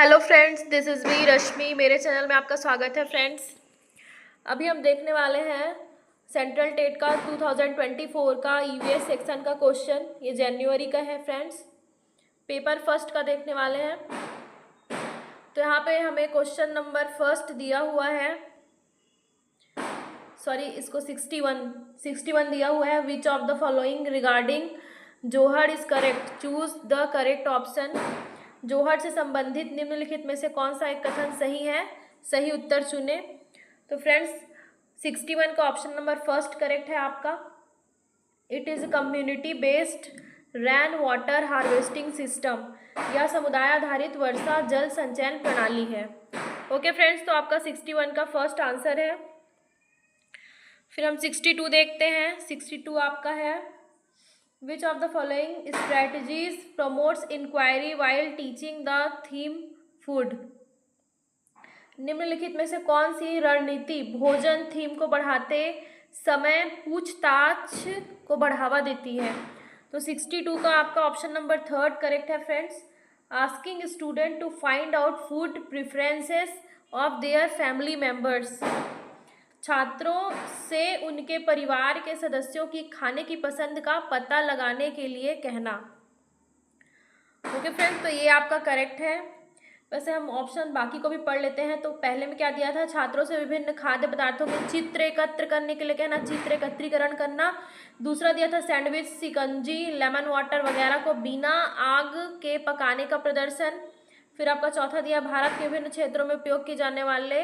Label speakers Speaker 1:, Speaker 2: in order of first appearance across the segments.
Speaker 1: Hello friends, this is me Rashmi. मेरे channel में आपका स्वागत है फ्रेंड्स। अभी हम देखने वाले हैं सेंट्रल टेट का 2024 का ईवीएस सेक्शन का क्वेश्चन। ये जनवरी का है फ्रेंड्स। पेपर फर्स्ट का देखने वाले हैं। तो यहाँ पे हमें क्वेश्चन नंबर फर्स्ट दिया हुआ है, सॉरी इसको 61 दिया हुआ है। Which of the following regarding johad is correct, choose the correct option. जोहड़ से संबंधित निम्नलिखित में से कौन सा एक कथन सही है, सही उत्तर चुने। तो फ्रेंड्स 61 का ऑप्शन नंबर फर्स्ट करेक्ट है आपका। It is community based rainwater harvesting system. यह समुदाय आधारित वर्षा जल संचयन प्रणाली है। ओके फ्रेंड्स, तो आपका 61 का फर्स्ट आंसर है। फिर हम 62 देखते हैं। 62 आपका है, which of the following strategies promotes inquiry while teaching the theme food. निम्नलिखित में से कौन सी रणनीति भोजन थीम को बढ़ाते समय पूछताछ को बढ़ावा देती है। तो 62 का आपका ऑप्शन नंबर थर्ड करेक्ट है friends. Asking student to find out food preferences of their family members. छात्रों से उनके परिवार के सदस्यों की खाने की पसंद का पता लगाने के लिए कहना। ओके फ्रेंड्स, तो ये आपका करेक्ट है। वैसे हम ऑप्शन बाकी को भी पढ़ लेते हैं। तो पहले में क्या दिया था, छात्रों से विभिन्न खाद्य पदार्थों के चित्र एकत्र करने के लिए कहना, चित्र एकत्रीकरण करना। दूसरा दिया था सैंडविच, शिकंजी, लेमन वाटर वगैरह को बिना आग के पकाने का प्रदर्शन। फिर आपका चौथा दिया भारत के विभिन्न क्षेत्रों में उपयोग किए जाने वाले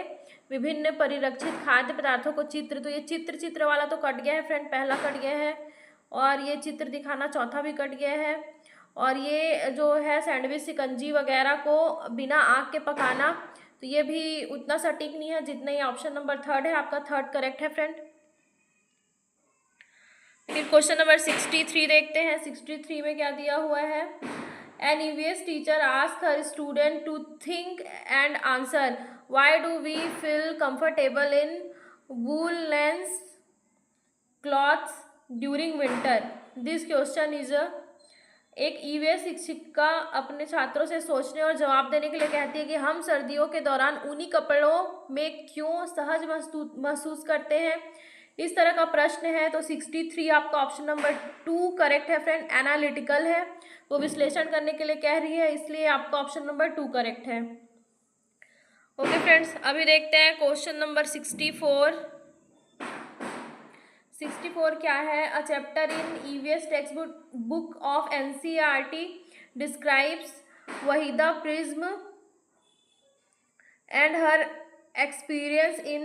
Speaker 1: विभिन्न परिरक्षित खाद्य पदार्थों को चित्र। तो ये चित्र वाला तो कट गया है फ्रेंड, पहला कट गया है। और ये चित्र दिखाना चौथा भी कट गया है। और ये जो है सैंडविच, शिकंजी वगैरह को बिना आग के पकाना, तो ये भी उतना सटीक नहीं है जितना ये ऑप्शन नंबर थर्ड है आपका। थर्ड करेक्ट है फ्रेंड। फिर क्वेश्चन नंबर 63 देखते हैं। 63 में क्या दिया हुआ है, an EVS teacher ask her student to think and answer why do we feel comfortable in woollen clothes during winter. This question is एक ईवीएस शिक्षिका अपने छात्रों से सोचने और जवाब देने के लिए कहती है कि हम सर्दियों के दौरान ऊनी कपड़ों में क्यों सहज महसूस करते हैं। इस तरह का प्रश्न है। तो 63 आपका ऑप्शन नंबर 2 करेक्ट है फ्रेंड। एनालिटिकल है, वो विश्लेषण करने के लिए कह रही है, इसलिए आपका ऑप्शन नंबर 2 करेक्ट है। ओके फ्रेंड्स, अभी देखते हैं क्वेश्चन नंबर 64। 64 क्या है, a chapter in EVS text book of NCERT describes Wahida Prism and her experience in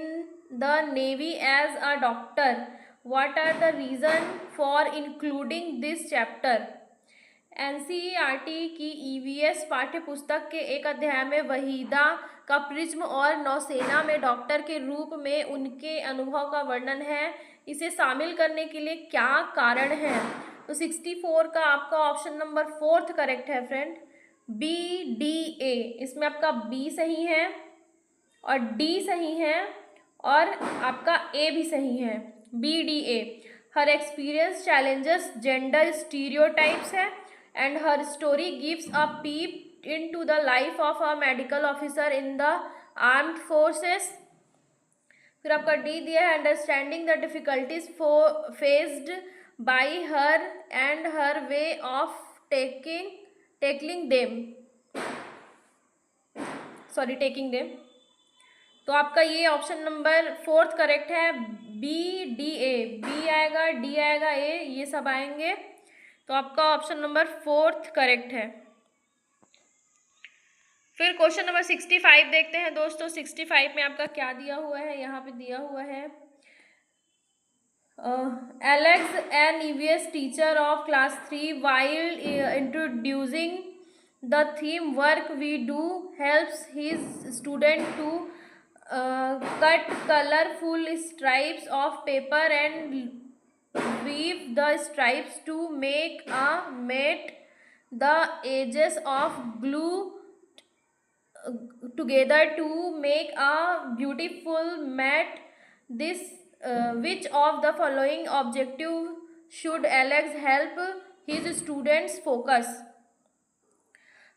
Speaker 1: the navy as a doctor. What are the reason for including this chapter. NCERT की EVS पाठ्य पुस्तक के एक अध्याय में वहीदा का प्रिज्म और नौसेना में डॉक्टर के रूप में उनके अनुभव का वर्णन है। इसे शामिल करने के लिए क्या कारण है। तो 64 का आपका ऑप्शन नंबर फोर्थ करेक्ट है फ्रेंड, बी डी ए। इसमें आपका बी सही है और डी सही है और आपका ए भी सही है, B D A. Her experience challenges gender stereotypes है and her story gives a peep into the life of a medical officer in the armed forces. फिर आपका डी दिया है, understanding the difficulties faced by her and her way of tackling them. तो आपका ये option number fourth correct है, B D A. B आएगा, D आएगा, ए, ये सब आएंगे। तो आपका ऑप्शन नंबर फोर्थ करेक्ट है। फिर क्वेश्चन नंबर 65 देखते हैं दोस्तों। 65 में आपका क्या दिया हुआ है, यहाँ पे दिया हुआ है, Alex, an EVS teacher of class 3, while introducing the theme work we do, helps his student to cut colorful stripes of paper and weave the stripes to make a mat. The edges of glue together to make a beautiful mat. This which of the following objective should Alex help his students focus।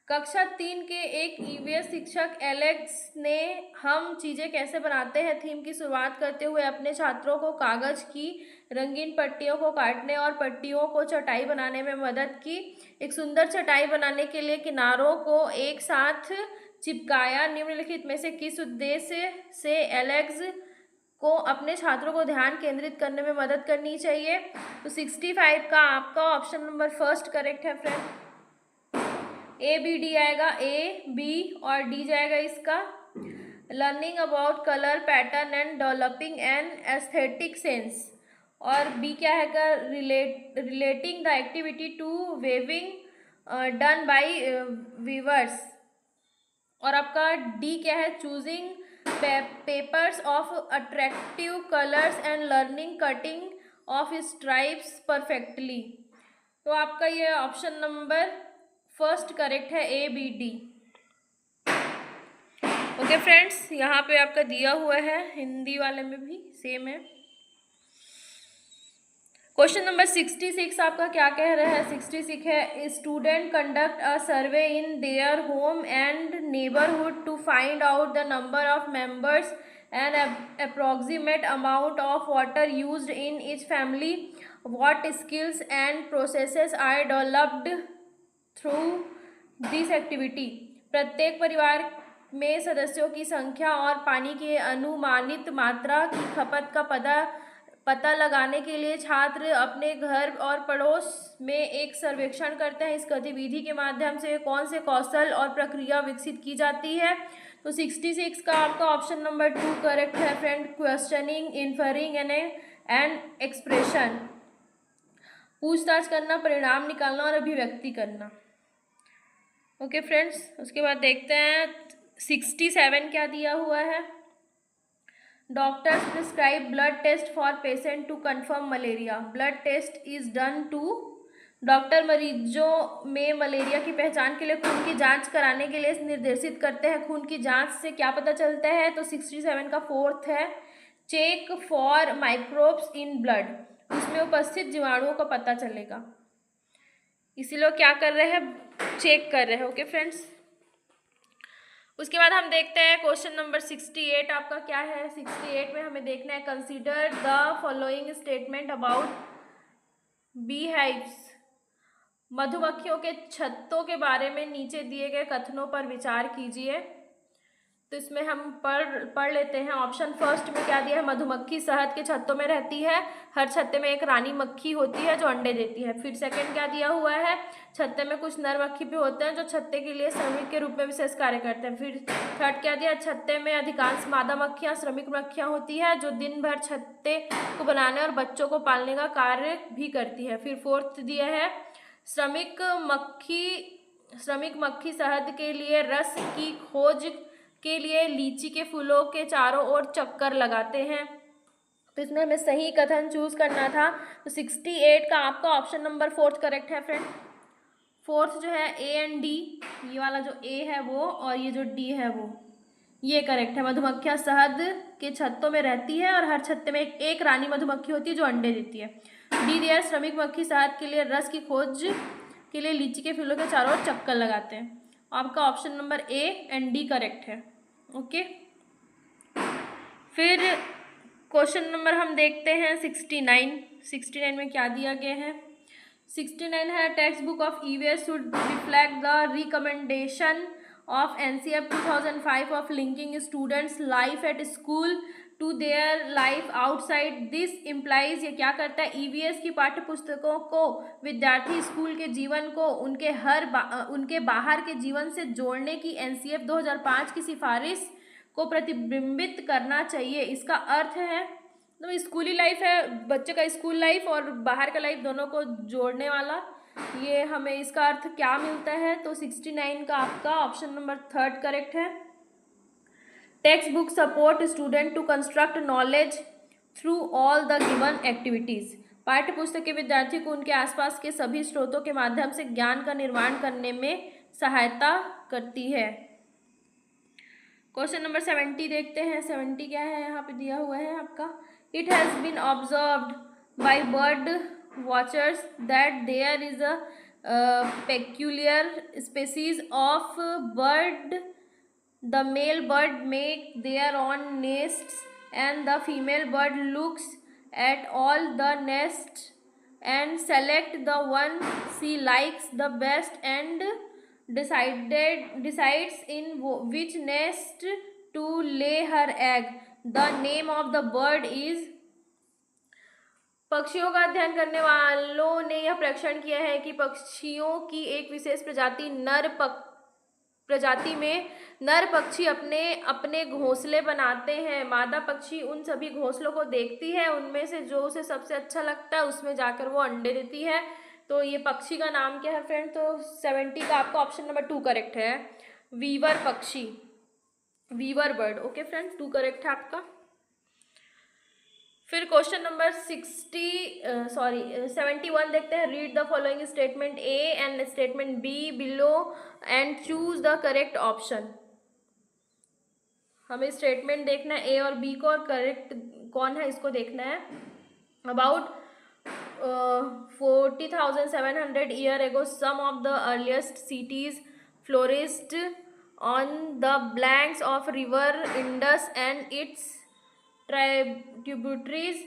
Speaker 1: कक्षा 3 के एक EVS शिक्षक Alex ने हम चीज़ें कैसे बनाते हैं थीम की शुरुआत करते हुए अपने छात्रों को कागज की रंगीन पट्टियों को काटने और पट्टियों को चटाई बनाने में मदद की। एक सुंदर चटाई बनाने के लिए किनारों को एक साथ चिपकाया। निम्नलिखित में से किस उद्देश्य से एलेक्स को अपने छात्रों को ध्यान केंद्रित करने में मदद करनी चाहिए? तो 65 का आपका ऑप्शन नंबर फर्स्ट करेक्ट है फ्रेंड। ए बी डी आएगा, ए बी और डी जाएगा इसका। Learning about colour pattern and developing an aesthetic sense. और बी क्या है, relating the activity to weaving done by weavers. और आपका डी क्या है, choosing papers of attractive colours and learning cutting of stripes perfectly. तो आपका ये ऑप्शन नंबर फर्स्ट करेक्ट है, A B D. Okay friends, यहाँ पे आपका दिया हुआ है, हिंदी वाले में भी सेम है। क्वेश्चन नंबर 66 आपका क्या कह रहा है? 66 है, student conduct a survey in their home and neighbourhood to find out the number of members and approximate amount of water used in each family. What skills and processes are developed through this activity. प्रत्येक परिवार में सदस्यों की संख्या और पानी की अनुमानित मात्रा की खपत का पता लगाने के लिए छात्र अपने घर और पड़ोस में एक सर्वेक्षण करते हैं। इस गतिविधि के माध्यम से कौन से कौशल और प्रक्रिया विकसित की जाती है? तो 66 का आपका ऑप्शन नंबर 2 करेक्ट है friend. Questioning, inferring and expression. पूछताछ करना, परिणाम निकालना और अभिव्यक्ति करना। ओके फ्रेंड्स, उसके बाद देखते हैं 67 क्या दिया हुआ है। Doctors prescribe blood test for patient to confirm malaria. Blood test is done to. Doctor मरीजों में मलेरिया की पहचान के लिए खून की जांच कराने के लिए निर्देशित करते हैं। खून की जांच से क्या पता चलता है? तो 67 का फोर्थ है, check for microbes in blood. उसमें उपस्थित जीवाणुओं का पता चलेगा, इसीलिए क्या कर रहे हैं, चेक कर रहे हैं। ओके फ्रेंड्स, उसके बाद हम देखते हैं क्वेश्चन नंबर 68 आपका क्या है। 68 में हमें देखना है, consider the following statement about bee hives. मधुमक्खियों के छत्तों के बारे में नीचे दिए गए कथनों पर विचार कीजिए। तो इसमें हम पढ़ लेते हैं। ऑप्शन फर्स्ट में क्या दिया है, मधुमक्खी शहद के छत्तों में रहती है। हर छत्ते में एक रानी मक्खी होती है जो अंडे देती है। फिर सेकंड क्या दिया हुआ है, छत्ते में कुछ नर मक्खी भी होते हैं जो छत्ते के लिए श्रमिक के रूप में विशेष कार्य करते हैं। फिर थर्ड क्या दिया, छत्ते में अधिकांश मादा मक्खियाँ श्रमिक मक्खियाँ होती है जो दिन भर छत्ते को बनाने और बच्चों को पालने का कार्य भी करती है। फिर फोर्थ दिया है, श्रमिक मक्खी शहद के लिए रस की खोज के लिए लीची के फूलों के चारों ओर चक्कर लगाते हैं। तो इसमें हमें सही कथन चूज करना था। तो 68 का आपका ऑप्शन नंबर फोर्थ करेक्ट है फ्रेंड। फोर्थ जो है ए एंड डी, ये वाला जो ए है वो और ये जो डी है वो, ये करेक्ट है। मधुमक्खियाँ शहद के छत्तों में रहती है और हर छत्ते में एक रानी मधुमक्खी होती है जो अंडे देती है। डी दिया, श्रमिक मक्खी शहद के लिए रस की खोज के लिए लीची के फूलों के चारों ओर चक्कर लगाते हैं। आपका option number A and D correct है। ओके, फिर क्वेश्चन नंबर हम देखते हैं 69 में क्या दिया गया है। 69 है, text book of EVS should reflect the recommendation of NCF 2005 of linking students life at school to their life outside this implies. ये क्या करता है, ईवीएस की पाठ्य पुस्तकों को विद्यार्थी स्कूल के जीवन को उनके बाहर के जीवन से जोड़ने की एनसीएफ 2005 की सिफारिश को प्रतिबिंबित करना चाहिए। इसका अर्थ है, तो स्कूली लाइफ है, बच्चे का स्कूल लाइफ और बाहर का लाइफ दोनों को जोड़ने वाला, ये हमें इसका अर्थ क्या मिलता है। तो 69 का आपका ऑप्शन नंबर थर्ड करेक्ट है। Text book support student to construct knowledge through all the given activities. पाठ्य पुस्तक के विद्यार्थी को उनके आसपास के सभी स्रोतों के माध्यम से ज्ञान का निर्माण करने में सहायता करती है। क्वेश्चन नंबर 70 देखते हैं। 70 क्या है, यहाँ पे दिया हुआ है आपका, it has been observed by bird watchers that there is a peculiar species of bird. The male bird make their own nests and the female bird looks at all the nests and select the one she likes the best and decides in which nest to lay her egg. The name of the bird is. पक्षियों का अध्ययन करने वालों ने यह परीक्षण किया है कि पक्षियों की एक विशेष प्रजाति में नर पक्षी अपने अपने घोंसले बनाते हैं। मादा पक्षी उन सभी घोंसलों को देखती है, उनमें से जो उसे सबसे अच्छा लगता है उसमें जाकर वो अंडे देती है। तो ये पक्षी का नाम क्या है फ्रेंड? तो 70 का आपका ऑप्शन नंबर 2 करेक्ट है, वीवर पक्षी, weaver bird. Okay friends, 2 correct है आपका। फिर क्वेश्चन नंबर 71 देखते हैं। Read the following statement A and statement B below and choose the correct option. हमें स्टेटमेंट देखना है ए और बी को, और करेक्ट कौन है इसको देखना है। About 40,700 year ago some of the earliest cities flourished on the blanks of river Indus and its tributaries.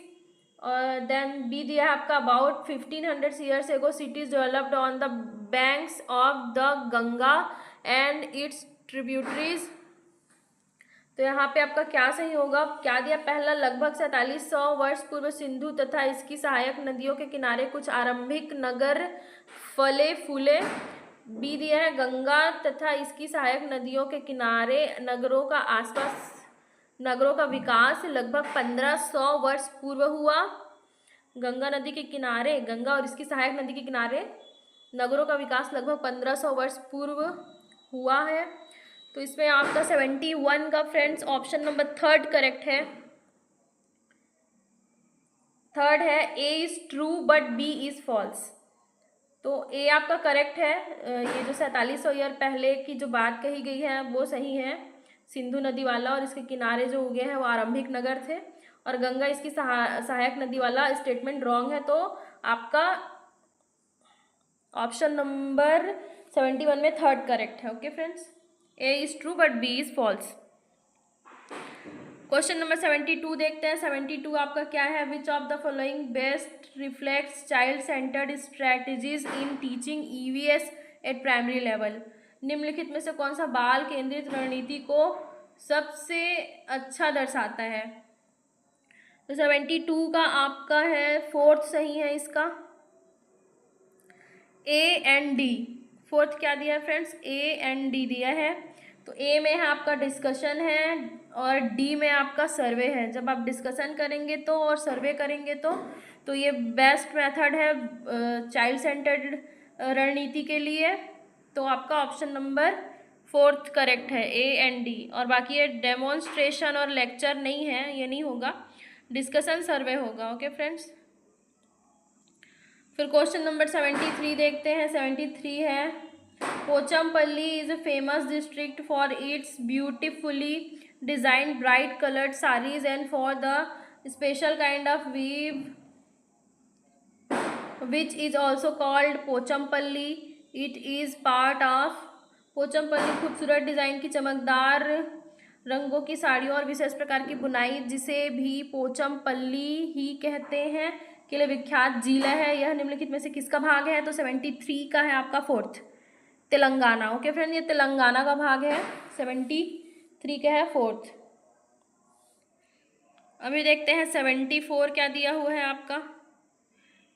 Speaker 1: Then B दिया है आपका about 1500 years ago cities developed on the banks of the Ganga and its tributaries. तो यहाँ पे आपका क्या सही होगा? क्या दिया? पहला, लगभग 4700 वर्ष पूर्व सिंधु तथा इसकी सहायक नदियों के किनारे कुछ आरंभिक नगर फले फूले। बी दिया है गंगा तथा इसकी सहायक नदियों के किनारे नगरों का विकास लगभग 1500 वर्ष पूर्व हुआ। गंगा नदी के किनारे, गंगा और इसकी सहायक नदी के किनारे नगरों का विकास लगभग 1500 वर्ष पूर्व हुआ है। तो इसमें आपका 71 का फ्रेंड्स ऑप्शन नंबर 3 करेक्ट है। थर्ड है A is true but B is false. तो ए आपका करेक्ट है। ये जो 4700 ईयर पहले की जो बात कही गई है वो सही है, सिंधु नदी वाला, और इसके किनारे जो उगे हैं वो आरंभिक नगर थे, और गंगा इसकी सहायक नदी वाला स्टेटमेंट रॉन्ग है। तो आपका ऑप्शन नंबर 71 में 3 करेक्ट है। Okay friends, A is true but B is false. Question number 72 देखते हैं। 72 आपका क्या है? Which of the following best reflects child centred strategies in teaching EVS at primary level. निम्नलिखित में से कौन सा बाल केंद्रित रणनीति को सबसे अच्छा दर्शाता है? तो 72 का आपका है 4th सही है इसका, ए एंड डी। 4th क्या दिया है फ्रेंड्स? ए एंड डी दिया है। तो ए में है आपका डिस्कशन है और डी में आपका सर्वे है। जब आप डिस्कशन करेंगे तो और सर्वे करेंगे तो ये बेस्ट मेथड है चाइल्ड सेंटर्ड रणनीति के लिए। तो आपका ऑप्शन नंबर 4th करेक्ट है, ए एंड डी। और बाकी ये डेमोन्स्ट्रेशन और लेक्चर नहीं है, ये नहीं होगा, डिस्कशन सर्वे होगा। ओके फ्रेंड्स, फिर क्वेश्चन नंबर 73 देखते हैं। 73 है, Pochampally is a famous district for its beautifully designed bright coloured saris and for the special kind of weave which is also called Pochampally. It is part of. Pochampally खूबसूरत design की चमकदार रंगों की साड़ियों और विशेष प्रकार की बुनाई, जिसे भी पोचमपल्ली ही कहते हैं, के लिए विख्यात जिला है। यह निम्नलिखित में से किसका भाग है? तो 73 का है आपका 4th, तेलंगाना। ओके फ्रेंड, ये तेलंगाना का भाग है, 73 का है 4th। अभी देखते हैं 74 क्या दिया हुआ है आपका।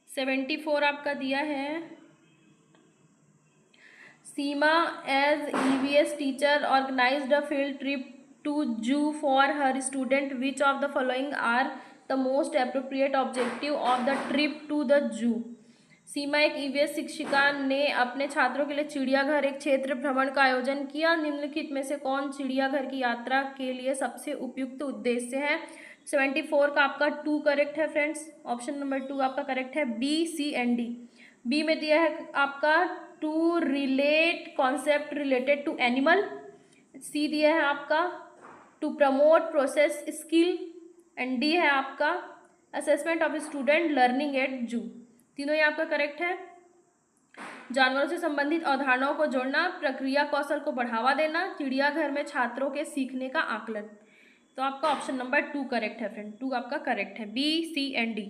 Speaker 1: 74 आपका दिया है, Seema as EVS teacher organised a field trip to zoo for her student. Which of the following are the most appropriate objective of the trip to the zoo. Seema एक EVS शिक्षिका ने अपने छात्रों के लिए चिड़ियाघर एक क्षेत्र भ्रमण का आयोजन किया। निम्नलिखित में से कौन चिड़ियाघर की यात्रा के लिए सबसे उपयुक्त उद्देश्य है? 74 का आपका 2 करेक्ट है फ्रेंड्स। ऑप्शन नंबर 2 आपका करेक्ट है, B, C and D. B में दिया है आपका to relate concept related to animal. C दिया है आपका to promote process skill, and D है आपका assessment of student learning at zoo. तीनों ही आपका करेक्ट है। जानवरों से संबंधित अवधारणाओं को जोड़ना, प्रक्रिया कौशल को बढ़ावा देना, चिड़ियाघर में छात्रों के सीखने का आकलन। तो आपका ऑप्शन नंबर 2 करेक्ट है फ्रेंड, 2 आपका करेक्ट है, B, C and D.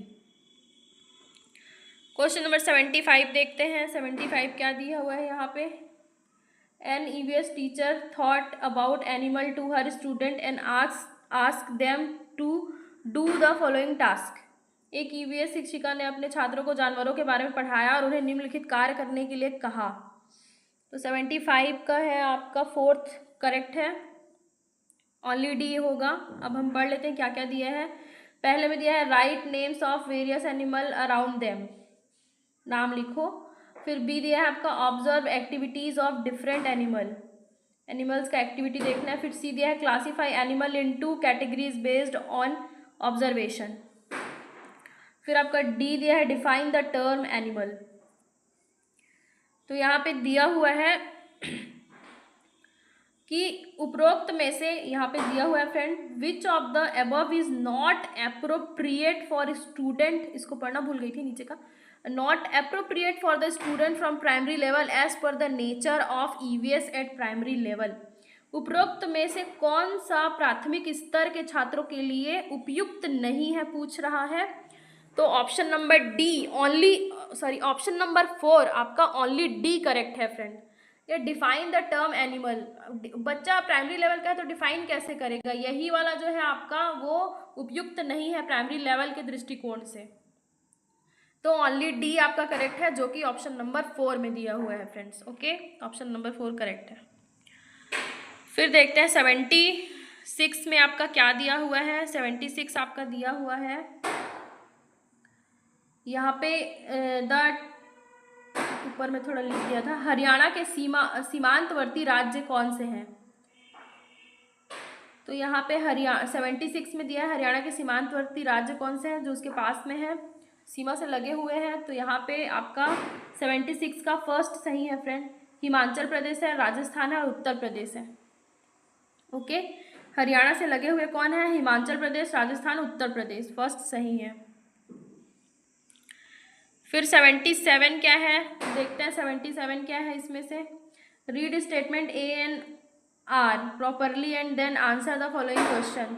Speaker 1: Question number 75 देखते हैं। 75 क्या दिया हुआ है यहाँ पे। An EVS teacher thought about animal to her student and ask them to do the following task. एक ईवीएस शिक्षिका ने अपने छात्रों को जानवरों के बारे में पढ़ाया और उन्हें निम्नलिखित कार्य करने के लिए कहा। तो 75 का है आपका 4th करेक्ट है, ओनली डी होगा। अब हम पढ़ लेते हैं क्या क्या दिया है। पहले में दिया है right names of various animal around them, नाम लिखो। फिर बी दिया है आपका observe activities of different animals का एक्टिविटी देखना है। फिर सी दिया है classify animal into categories based on observation. फिर आपका डी दिया है डिफाइन द टर्म एनिमल। तो यहाँ पे दिया हुआ है कि उपरोक्त में से, यहाँ पे दिया हुआ है friend, which of the above is not appropriate for student, इसको पढ़ना भूल गई थी नीचे का, not appropriate for the student from primary level as per the nature of EVS at primary level. उपरोक्त में से कौन सा प्राथमिक स्तर के छात्रों के लिए उपयुक्त नहीं है, पूछ रहा है। तो option number D option number 4 आपका ओनली डी करेक्ट है फ्रेंड। ये डिफाइन द टर्म एनिमल, बच्चा प्राइमरी लेवल का है तो डिफाइन कैसे करेगा, यही वाला जो है आपका वो उपयुक्त नहीं है प्राइमरी लेवल के दृष्टिकोण से। तो ओनली डी आपका करेक्ट है, जो कि ऑप्शन नंबर 4 में दिया हुआ है friends. Okay, option number 4 correct है। फिर देखते हैं 76 में आपका क्या दिया हुआ है। 76 आपका दिया हुआ है यहाँ पे ऊपर में थोड़ा लिख दिया था, हरियाणा के सीमांतवर्ती राज्य कौन से हैं। तो यहाँ पे 76 में दिया है हरियाणा के सीमांतवर्ती राज्य कौन से हैं, जो उसके पास में है, सीमा से लगे हुए हैं। तो यहाँ पे आपका 76 का फर्स्ट सही है फ्रेंड, हिमाचल प्रदेश है, राजस्थान है और उत्तर प्रदेश है। ओके, हरियाणा से लगे हुए कौन है, हिमाचल प्रदेश, राजस्थान, उत्तर प्रदेश, फर्स्ट सही है। फिर 77 क्या है, देखते हैं 77 क्या है इसमें से। Read statement A and R properly and then answer the following question.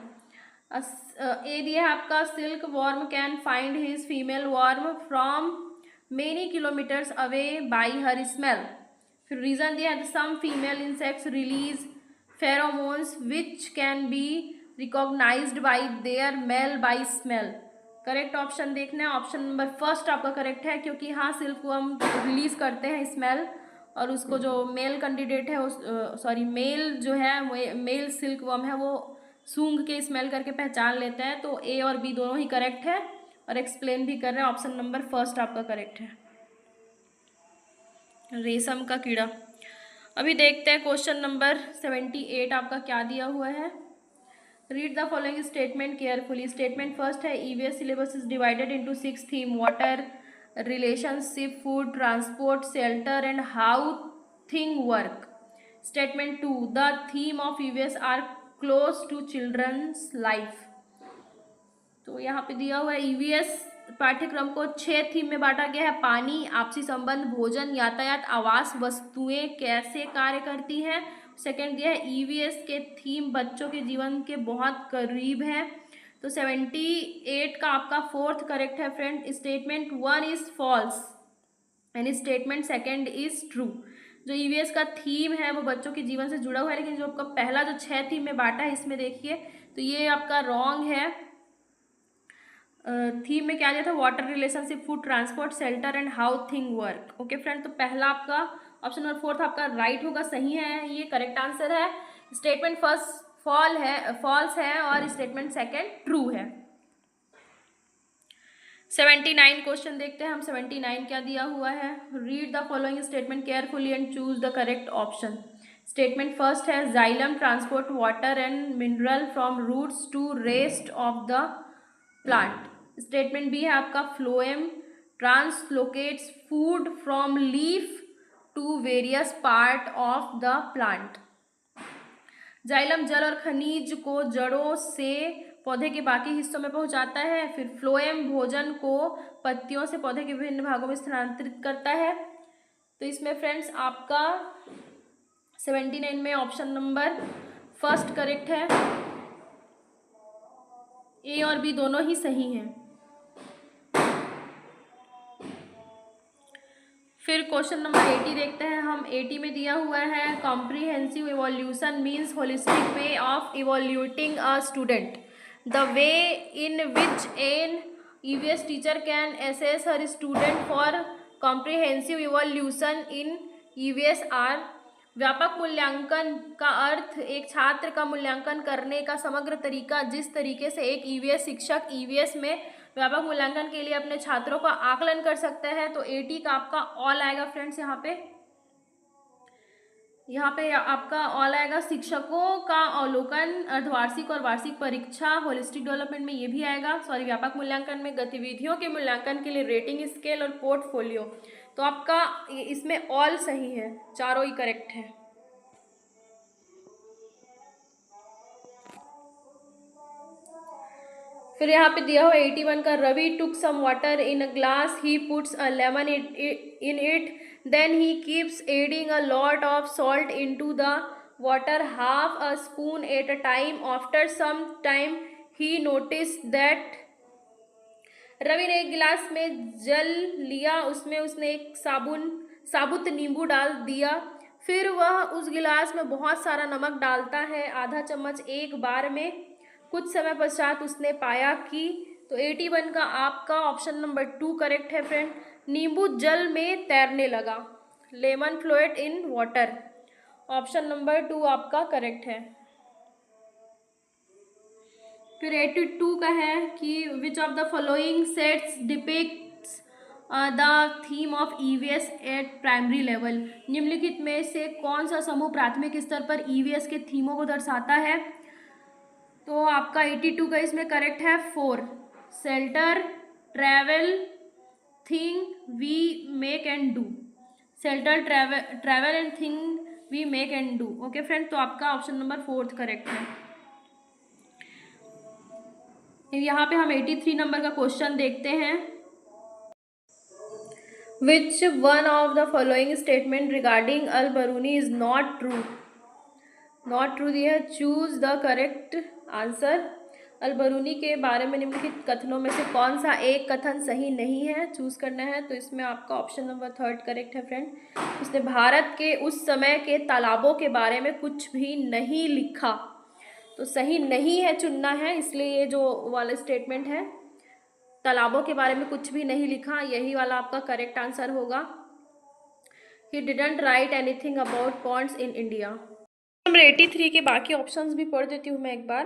Speaker 1: A दिया है आपका, silk worm can find his female worm from many kilometres away by her smell. फिर रीजन दिया है, some female insects release pheromones which can be recognised by their male by smell. Correct option देखना है, option number first आपका correct है, क्योंकि हाँ silk worm release करते हैं स्मेल, और उसको जो मेल कैंडिडेट है मेल जो है, मेल सिल्क वर्म है, वो सूंघ के स्मेल करके पहचान लेता है। तो ए और बी दोनों ही करेक्ट है और एक्सप्लेन भी कर रहे हैं, ऑप्शन नंबर फर्स्ट आपका करेक्ट है, रेशम का कीड़ा। अभी देखते हैं क्वेश्चन नंबर 78 आपका क्या दिया हुआ है। Read the following statement carefully. Statement first है, EVS syllabus is divided into 6 theme, water, relationship, food, transport, shelter and how thing work. Statement 2, the theme of EVS are close to children's life. तो यहाँ पे दिया हुआ है EVS पाठ्यक्रम को 6 theme में बांटा गया है। पानी, आपसी संबंध, भोजन, यातायात, आवास, वस्तुएं कैसे कार्य करती हैं। सेकंड दिया है ईवीएस के थीम बच्चों के जीवन के बहुत करीब है। तो 78 का आपका 4th करेक्ट है friend. Statement 1 is false and statement second is true. जो ईवीएस का थीम है वो बच्चों के जीवन से जुड़ा हुआ है, लेकिन जो आपका पहला जो 6 थीम में बांटा है इसमें देखिए तो ये आपका रॉन्ग है। थीम में क्या दिया था, water, relationship, food, transport, shelter and how thing work. Okay friend, तो पहला आपका ऑप्शन नंबर 4 आपका राइट होगा, सही है, ये करेक्ट आंसर है। स्टेटमेंट फर्स्ट फॉल्स है और स्टेटमेंट सेकंड ट्रू है। 79 क्वेश्चन देखते हैं हम। 79 क्या दिया हुआ है। Read the following statement carefully and choose the correct option. Statement first है, xylem transport water and mineral from roots to rest of the plant. Statement B है आपका, phloem translocates food from leaf to various part of the plant. Xylem जल और खनिज को जड़ों से पौधे के बाकी हिस्सों में पहुंचाता है। फिर फ्लोएम भोजन को पत्तियों से पौधे के विभिन्न भागों में स्थानांतरित करता है। तो इसमें फ्रेंड्स आपका 79 में ऑप्शन नंबर फर्स्ट करेक्ट है। ए और बी दोनों ही सही हैं। फिर क्वेश्चन नंबर 80 देखते हैं हम। 80 में दिया हुआ है comprehensive evolution means holistic way of evaluating a student. The way in which an EVS teacher can assess her student for comprehensive evolution in EVS are. व्यापक मूल्यांकन का अर्थ एक छात्र का मूल्यांकन करने का समग्र तरीका। जिस तरीके से एक ईवीएस शिक्षक ईवीएस में व्यापक मूल्यांकन के लिए अपने छात्रों का आकलन कर सकते हैं। तो 80 का आपका ऑल आएगा फ्रेंड्स। यहाँ पे आपका ऑल आएगा। शिक्षकों का अवलोकन, अर्धवार्षिक और वार्षिक परीक्षा, होलिस्टिक डेवलपमेंट में ये भी आएगा। व्यापक मूल्यांकन में गतिविधियों के मूल्यांकन के लिए रेटिंग स्केल और पोर्टफोलियो। तो आपका इसमें ऑल सही है, चारों ही करेक्ट है। फिर यहाँ पे दिया हुआ 81 का Ravi took some water in a glass, he puts a lemon in it, then he keeps adding a lot of salt into the water, half a spoon at a time. After some time he notice that. Ravi ने एक गिलास में जल लिया, उसमें उसने एक साबुत नींबू डाल दिया, फिर वह उस गिलास में बहुत सारा नमक डालता है, आधा चम्मच एक बार में। कुछ समय पश्चात उसने पाया कि। तो 81 का आपका ऑप्शन नंबर 2 करेक्ट है फ्रेंड। नींबू जल में तैरने लगा, lemon float in water. Option number 2 आपका करेक्ट है। फिर 82 का है कि विच of the following sets depicts the theme of EVS at primary level. निम्नलिखित में से कौन सा समूह प्राथमिक स्तर पर ईवीएस के थीमों को दर्शाता है। तो आपका 82 का इसमें करेक्ट है 4। Shelter, travel, thing, we make and do. Shelter, travel and thing, we make and do. Okay friend, तो आपका ऑप्शन नंबर 4 करेक्ट है। यहाँ पे हम 83 नंबर का क्वेश्चन देखते हैं। Which one of the following statement regarding Al Biruni is not true. Not true दिया है, choose the correct answer. Al Biruni के बारे में निम्नलिखित कथनों में से कौन सा एक कथन सही नहीं है, चूज करना है। तो इसमें आपका ऑप्शन नंबर 3 करेक्ट है फ्रेंड। उसने भारत के उस समय के तालाबों के बारे में कुछ भी नहीं लिखा, तो सही नहीं है, चुनना है। इसलिए ये जो वाला स्टेटमेंट है, तालाबों के बारे में कुछ भी नहीं लिखा, यही वाला आपका करेक्ट आंसर होगा। He didn't write anything about ponds in India. Number 83 के बाकी ऑप्शंस भी पढ़ देती हूँ मैं एक बार।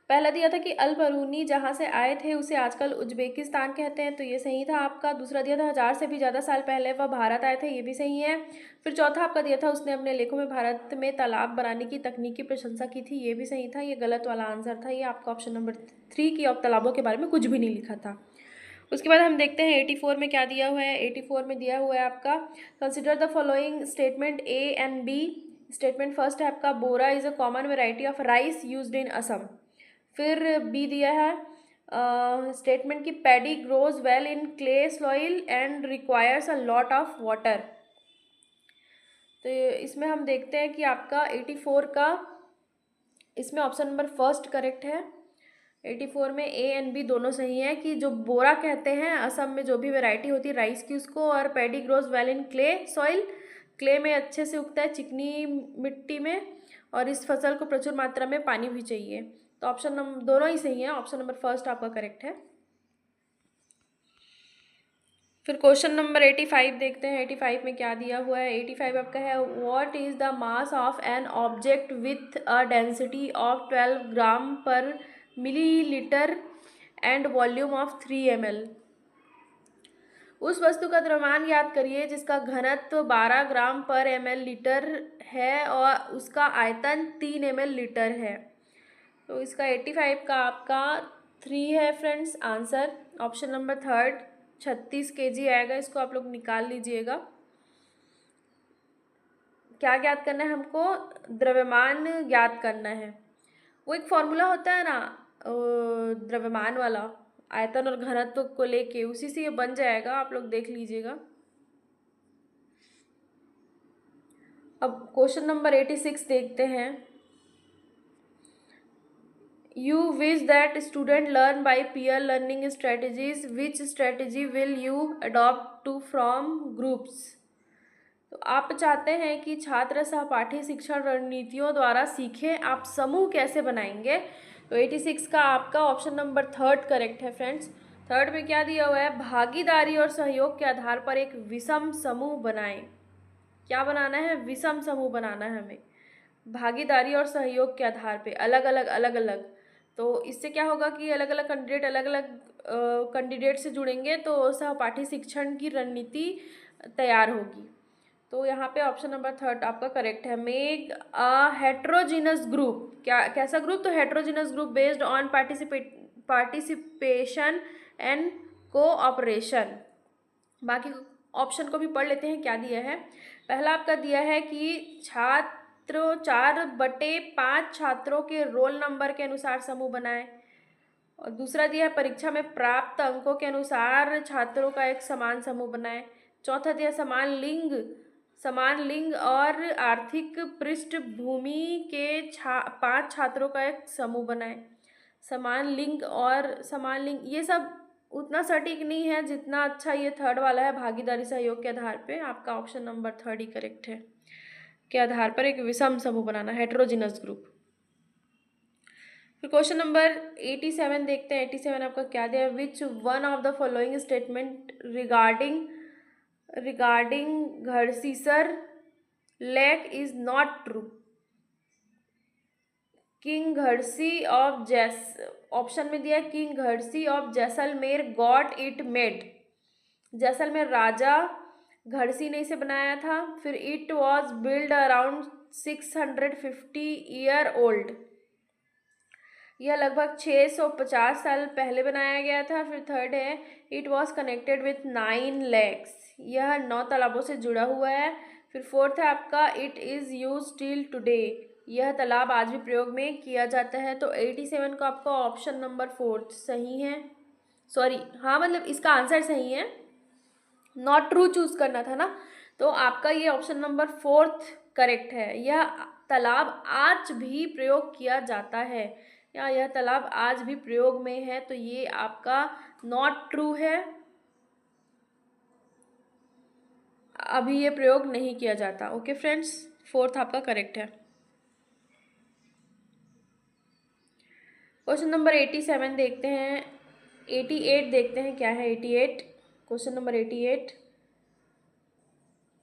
Speaker 1: पहला दिया था कि अल बरूनी जहाँ से आए थे उसे आजकल उज्बेकिस्तान कहते हैं, तो ये सही था आपका। दूसरा दिया था 1000 से भी ज़्यादा साल पहले वह भारत आए थे, ये भी सही है। फिर चौथा आपका दिया था उसने अपने लेखों में भारत में तालाब बनाने की तकनीक की प्रशंसा की थी, ये भी सही था। ये गलत वाला आंसर था, ये आपका ऑप्शन नंबर 3 की तालाबों के बारे में कुछ भी नहीं लिखा था। उसके बाद हम देखते हैं 84 में क्या दिया हुआ है। 84 में दिया हुआ है आपका consider the following statement A and B. Statement first है आपका Bora is a common variety of rice used in Assam. फिर बी दिया है स्टेटमेंट की paddy grows well in clay soil and requires a lot of water. तो इसमें हम देखते हैं कि आपका 84 का इसमें ऑप्शन नंबर फर्स्ट करेक्ट है। 84 में ए एंड बी दोनों सही है कि जो बोरा कहते हैं असम में जो भी वैरायटी होती है राइस की उसको, और paddy grows well in clay soil, clay में अच्छे से उगता है, चिकनी मिट्टी में, और इस फसल को प्रचुर मात्रा में पानी भी चाहिए। तो ऑप्शन नंबर दोनों ही सही है, ऑप्शन नंबर फर्स्ट आपका करेक्ट है। फिर क्वेश्चन नंबर 85 देखते हैं। 85 में क्या दिया हुआ है। 85 आपका है what is the mass of an object with a density of 12 ग्राम पर millilitre and volume of 3 ml। उस वस्तु का द्रव्यमान याद करिए जिसका घनत्व 12 ग्राम पर ml लीटर है और उसका आयतन 3 ml लीटर है। तो इसका 85 का आपका 3 है friends answer. Option number 3 36 kg आएगा, इसको आप लोग निकाल लीजिएगा। क्या ज्ञात करना है हमको, द्रव्यमान ज्ञात करना है। वो एक फॉर्मूला होता है ना द्रव्यमान वाला, आयतन और घनत्व को लेके, उसी से ये बन जाएगा, आप लोग देख लीजिएगा। अब क्वेश्चन नंबर 86 देखते हैं। You wish that student learn by peer learning strategies. Which strategy will you adopt to from groups? तो आप चाहते हैं कि छात्र सहपाठी शिक्षण रणनीतियों द्वारा सीखें, आप समूह कैसे बनाएंगे? तो 86 का आपका ऑप्शन नंबर 3 करेक्ट है फ्रेंड्स। 3 में क्या दिया हुआ है? भागीदारी और सहयोग के आधार पर एक विषम समूह बनाएं। क्या बनाना है? विषम समूह बनाना है हमें, भागीदारी और सहयोग के आधार पे, अलग अलग। तो इससे क्या होगा कि अलग अलग कैंडिडेट से जुड़ेंगे तो सहपाठी शिक्षण की रणनीति तैयार होगी। तो यहाँ पे ऑप्शन नंबर 3 आपका करेक्ट है। Make a heterogeneous group. क्या कैसा ग्रुप? तो heterogeneous group based on participation and cooperation. बाकी ऑप्शन को भी पढ़ लेते हैं क्या दिया है। पहला आपका दिया है कि छात्र 4/5 छात्रों के रोल नंबर के अनुसार समूह बनाएं। और दूसरा दिया है परीक्षा में प्राप्त अंकों के अनुसार छात्रों का एक समान समूह बनाएं। चौथा दिया समान लिंग और आर्थिक पृष्ठभूमि के 5 छात्रों का एक समूह बनाएं। समान लिंग ये सब उतना सटीक नहीं है जितना अच्छा ये 3 वाला है, भागीदारी सहयोग के आधार पे। आपका ऑप्शन नंबर 3 ही करेक्ट है, के आधार पर एक विषम समूह बनाना, हेट्रोजिनस ग्रुप। फिर क्वेश्चन नंबर 87 देखते हैं। 87 आपका क्या दिया है? Which one of the following statement regarding Gadsisar lake is not true? King Gadsi of option में दिया king Gadsi of Jaisalmer got it made. Jaisalmer राजा घड़सी ने इसे बनाया था। फिर it was build around 650 year old, यह लगभग 650 साल पहले बनाया गया था। फिर 3 है it was connected with 9 lakes, यह 9 तालाबों से जुड़ा हुआ है। फिर 4 है आपका it is use till today, यह तालाब आज भी प्रयोग में किया जाता है। तो 87 का आपका ऑप्शन नंबर 4 सही है। सॉरी, हाँ मतलब इसका आंसर सही है, नॉट ट्रू चूज करना था ना। तो आपका ये ऑप्शन नंबर 4 करेक्ट है। यह तालाब आज भी प्रयोग किया जाता है, या यह तालाब आज भी प्रयोग में है, तो ये आपका नॉट ट्रू है, अभी ये प्रयोग नहीं किया जाता। ओके फ्रेंड्स, 4 आपका करेक्ट है। क्वेश्चन नंबर 87 देखते हैं। 88 देखते हैं क्या है। 88 question number 88,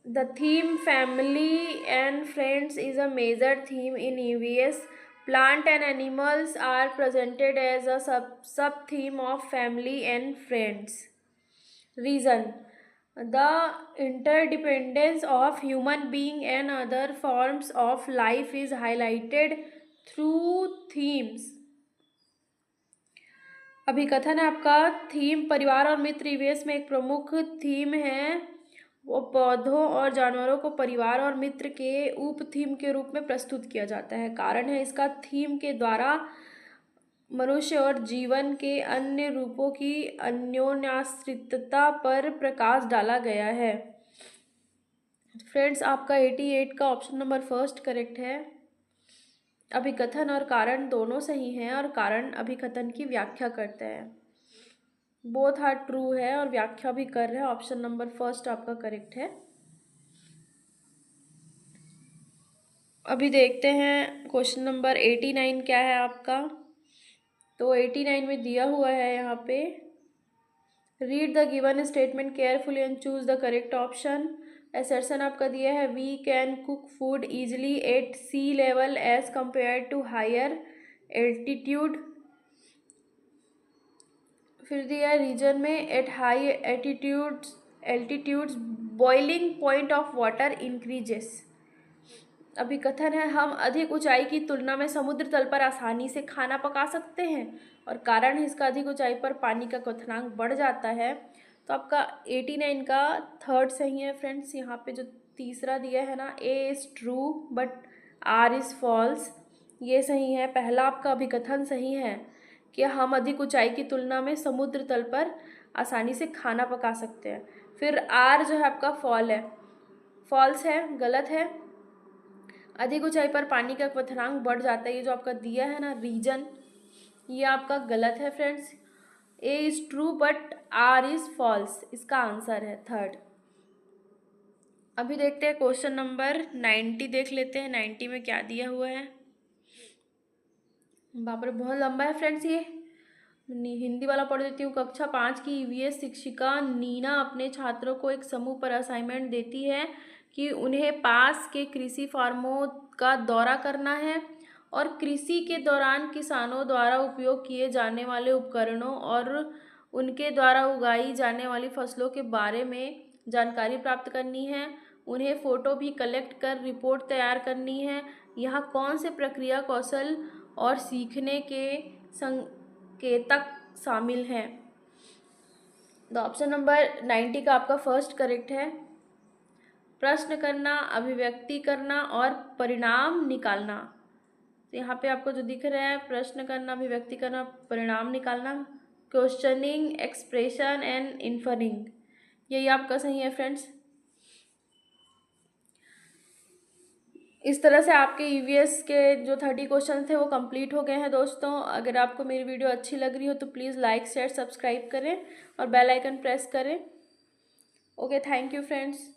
Speaker 1: the theme family and friends is a major theme in EVS. Plant and animals are presented as a sub-theme of family and friends. Reason: the interdependence of human being and other forms of life is highlighted through themes. अभिकथन है आपका theme परिवार और मित्र EVS में एक प्रमुख theme है, वो पौधों और जानवरों को परिवार और मित्र के उप थीम के रूप में प्रस्तुत किया जाता है। कारण है इसका थीम के द्वारा मनुष्य और जीवन के अन्य रूपों की अन्योन्याश्रितता पर प्रकाश डाला गया है। फ्रेंड्स, आपका 88 का ऑप्शन नंबर 1 करेक्ट है। अभिकथन और कारण दोनों सही हैं, और कारण अभिकथन की व्याख्या करते हैं। बोथ आर ट्रू है और व्याख्या भी कर रहे हैं। ऑप्शन नंबर 1 आपका करेक्ट है। अभी देखते हैं क्वेश्चन नंबर 89 क्या है आपका। तो 89 में दिया हुआ है यहाँ पे, read the given statement carefully and choose the correct option. Assertion आपका दिया है we can cook food easily at sea level as compare to higher altitude. फिर दिया रीजन में at high altitudes boiling point of water increases. अभिकथन है हम अधिक ऊंचाई की तुलना में समुद्र तल पर आसानी से खाना पका सकते हैं, और कारण है इसका अधिक ऊंचाई पर पानी का क्वथनांक बढ़ जाता है। तो आपका 89 का 3 सही है फ्रेंड्स। यहाँ पे जो तीसरा दिया है ना, A is true but R is false, ये सही है। पहला आपका अभिकथन सही है कि हम अधिक ऊंचाई की तुलना में समुद्र तल पर आसानी से खाना पका सकते हैं। फिर आर जो है आपका फॉल्स है, गलत है। अधिक ऊंचाई पर पानी का क्वथनांक बढ़ जाता है, ये जो आपका दिया है ना रीजन, ये आपका गलत है friends. A is true but R is false, इसका आंसर है थर्ड। अभी देखते हैं क्वेश्चन नंबर 90, देख लेते हैं 90 में क्या दिया हुआ है। बाप रे बहुत लंबा है फ्रेंड्स ये, हिंदी वाला पढ़ देती हूँ। कक्षा 5 की ईवीएस शिक्षिका नीना अपने छात्रों को एक समूह पर असाइनमेंट देती है कि उन्हें पास के कृषि फार्मों का दौरा करना है और कृषि के दौरान किसानों द्वारा उपयोग किए जाने वाले उपकरणों और उनके द्वारा उगाई जाने वाली फसलों के बारे में जानकारी प्राप्त करनी है। उन्हें फ़ोटो भी कलेक्ट कर रिपोर्ट तैयार करनी है। यहाँ कौन से प्रक्रिया कौशल और सीखने के संकेतक शामिल हैं? तो ऑप्शन नंबर 90 का आपका फर्स्ट करेक्ट है। प्रश्न करना, अभिव्यक्ति करना और परिणाम निकालना। तो यहाँ पे आपको जो दिख रहा है, प्रश्न करना, अभिव्यक्ति करना, परिणाम निकालना, क्वेश्चनिंग, एक्सप्रेशन एंड इन्फरिंग, यही आपका सही है फ्रेंड्स। इस तरह से आपके ईवीएस के जो 30 क्वेश्चन थे वो कंप्लीट हो गए हैं दोस्तों। अगर आपको मेरी वीडियो अच्छी लग रही हो तो प्लीज़ लाइक शेयर सब्सक्राइब करें और बेल आइकन प्रेस करें। Okay, thank you friends.